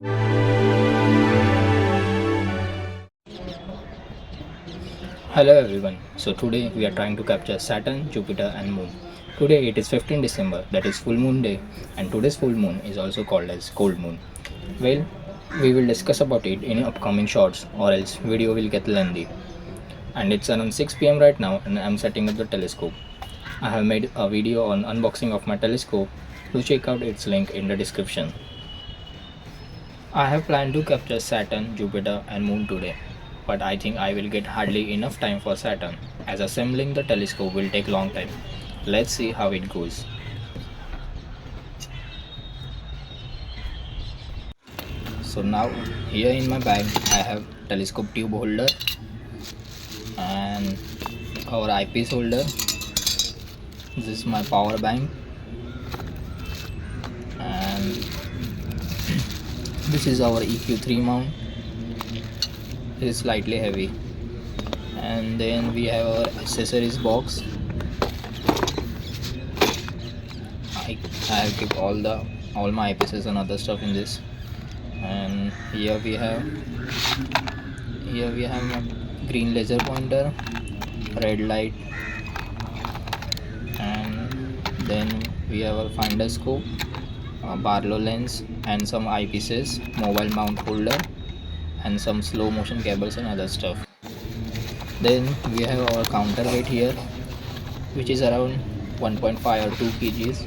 Hello everyone. So today we are trying to capture Saturn, Jupiter and Moon. Today it is 15 December, that is full moon day, and today's full moon is also called as cold moon. Well, we will discuss about it in upcoming shorts or else video will get lengthy. And it's around 6 p.m. right now and I'm setting up the telescope. I have made a video on unboxing of my telescope. Do check out its link in the description. I have planned to capture Saturn, Jupiter and Moon today, but I think I will get hardly enough time for Saturn, as assembling the telescope will take long time. Let's see how it goes. So now here in my bag I have telescope tube holder and our eyepiece holder. This is my power bank and this is our EQ3 mount. It is slightly heavy. And then we have our accessories box. I have kept all my eyepieces and other stuff in this. And here we have my green laser pointer, red light, and then we have our finder scope, Barlow lens, and some eyepieces, mobile mount holder, and some slow motion cables and other stuff. Then we have our counterweight here, which is around 1.5 or 2 kgs.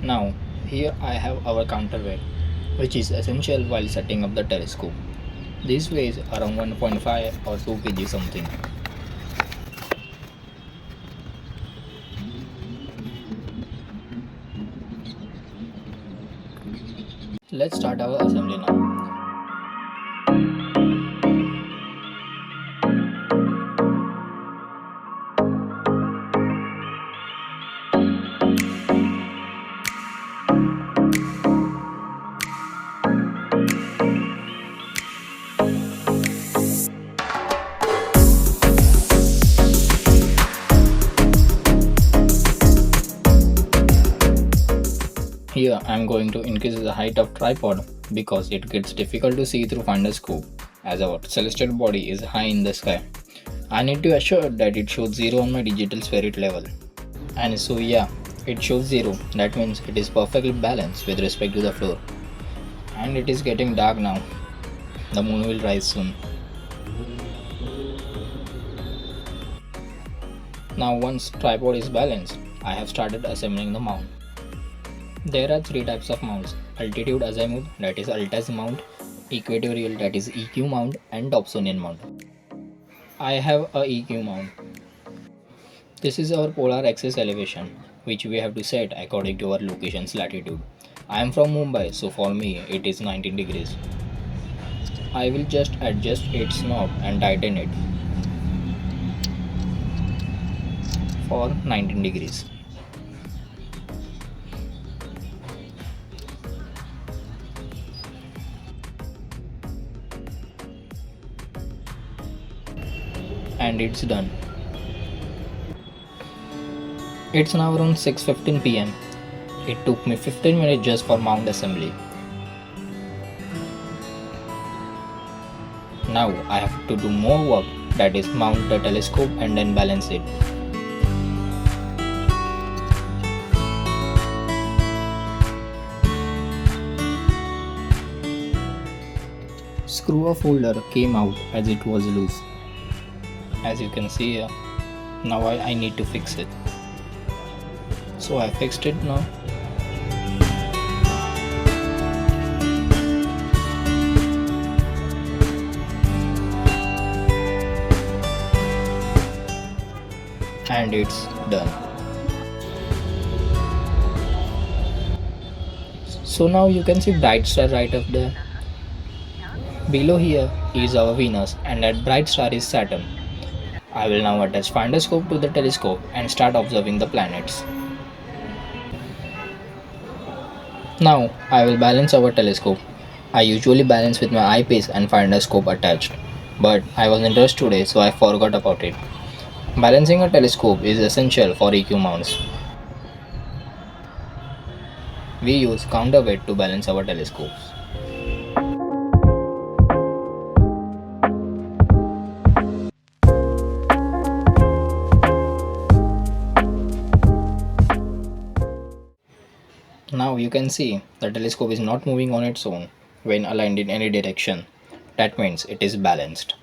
Now here I have our counterweight, which is essential while setting up the telescope. This weighs around 1.5 or 2 kg something. Let's start our assembly now. Here I am going to increase the height of tripod because it gets difficult to see through finder scope as our celestial body is high in the sky. I need to assure that it shows 0 on my digital spirit level. And so yeah, it shows 0. That means it is perfectly balanced with respect to the floor. And it is getting dark now. The moon will rise soon. Now once tripod is balanced, I have started assembling the mount. There are 3 types of mounts: altitude azimuth, that is Altaz mount, equatorial, that is EQ mount, and Dobsonian mount. I have a EQ mount. This is our polar axis elevation, which we have to set according to our location's latitude. I am from Mumbai, so for me it is 19 degrees. I will just adjust its knob and tighten it for 19 degrees. And it's done. It's now around 6:15 p.m. It took me 15 minutes just for mount assembly. Now I have to do more work, that is mount the telescope and then balance it. Screw off holder came out as it was loose. As you can see here, now I need to fix it. So I fixed it now. And it's done. So now you can see bright star right up there. Below here is our Venus and that bright star is Saturn. I will now attach finder scope to the telescope and start observing the planets. Now I will balance our telescope. I usually balance with my eyepiece and find a scope attached. But I was in rush today so I forgot about it. Balancing a telescope is essential for EQ mounts. We use counterweight to balance our telescopes. Now you can see the telescope is not moving on its own when aligned in any direction. That means it is balanced.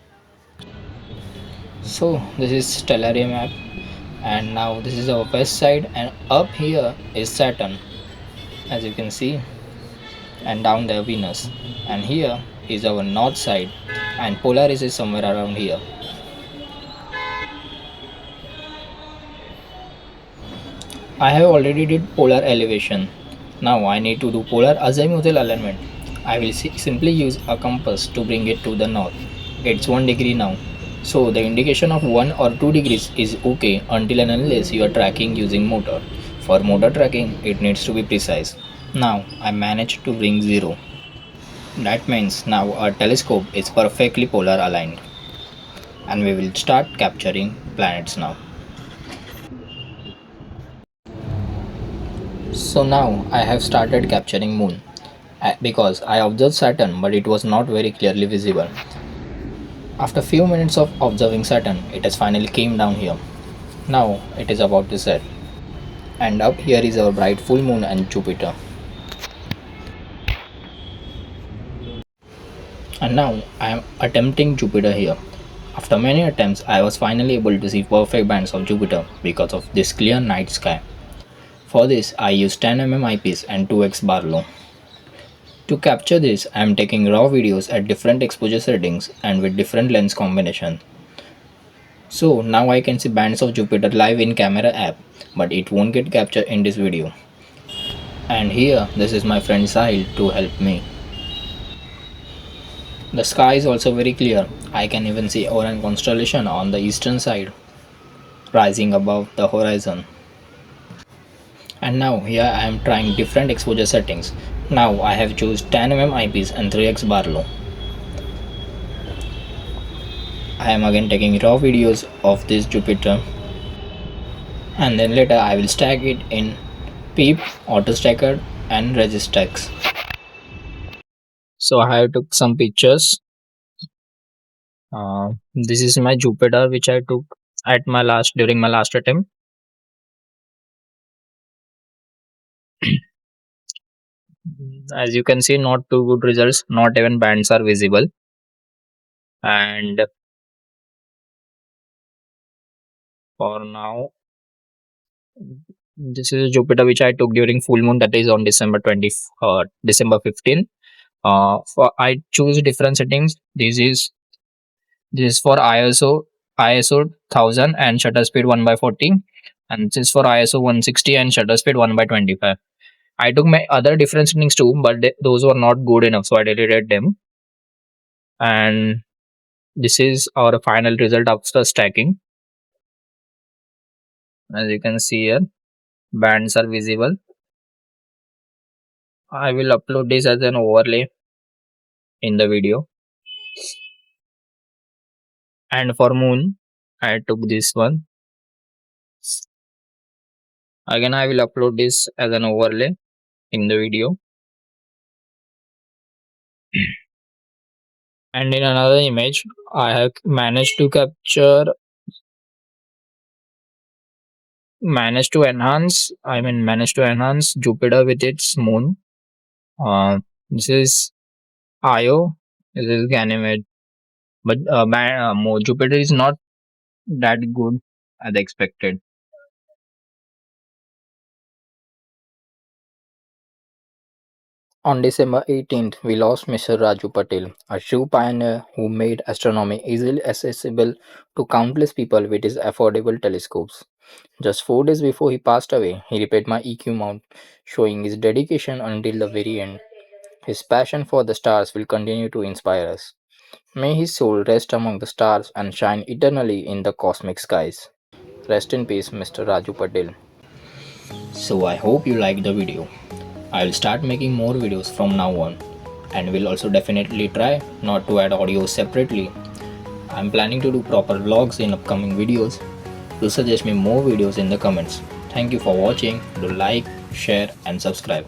So this is stellarium map, and now this is our west side, and up here is Saturn, as you can see, and down there Venus, and here is our north side, and Polaris is somewhere around here. I have already did polar elevation. Now I need to do polar azimuthal alignment. I will simply use a compass to bring it to the north. It's 1 degree now. So the indication of 1 or 2 degrees is okay until and unless you are tracking using motor. For motor tracking, it needs to be precise. Now I managed to bring 0. That means now our telescope is perfectly polar aligned. And we will start capturing planets now. So now I have started capturing moon because I observed Saturn but it was not very clearly visible. After few minutes of observing Saturn, it has finally came down here. Now it is about to set. And up here is our bright full moon and Jupiter. And now I am attempting Jupiter here. After many attempts, I was finally able to see perfect bands of Jupiter because of this clear night sky. For this, I used 10 mm eyepiece and 2x Barlow. To capture this, I am taking raw videos at different exposure settings and with different lens combination. So now I can see bands of Jupiter live in camera app, but it won't get captured in this video. And here, this is my friend Sahil to help me. The sky is also very clear. I can even see Orion constellation on the eastern side, rising above the horizon. And now here I am trying different exposure settings. Now I have choose 10 mm eyepiece and 3x Barlow. I am again taking raw videos of this Jupiter, and then later I will stack it in PEEP, auto stacker and Registax. So I have took some pictures. This is my Jupiter which I took at my last during my last attempt. As you can see, not too good results. Not even bands are visible. And for now, this is Jupiter which I took during full moon, that is on December 15th. For I choose different settings. This is for ISO 1000 and shutter speed 1 by 40, and this is for ISO 160 and shutter speed 1 by 25. I took my other different settings too, but those were not good enough, so I deleted them. And this is our final result after stacking. As you can see here, bands are visible. I will upload this as an overlay in the video. And for moon, I took this one. Again, I will upload this as an overlay in the video. And in another image, I have managed to enhance Jupiter with its moon. This is Io, this is Ganymede, but Jupiter is not that good as expected. On December 18th, we lost Mr. Raju Patel, a true pioneer who made astronomy easily accessible to countless people with his affordable telescopes. Just 4 days before he passed away, he repaired my EQ mount, showing his dedication until the very end. His passion for the stars will continue to inspire us. May his soul rest among the stars and shine eternally in the cosmic skies. Rest in peace, Mr. Raju Patel. So I hope you liked the video. I will start making more videos from now on, and will also definitely try not to add audio separately. I'm planning to do proper vlogs in upcoming videos. Do suggest me more videos in the comments. Thank you for watching. Do like, share and subscribe.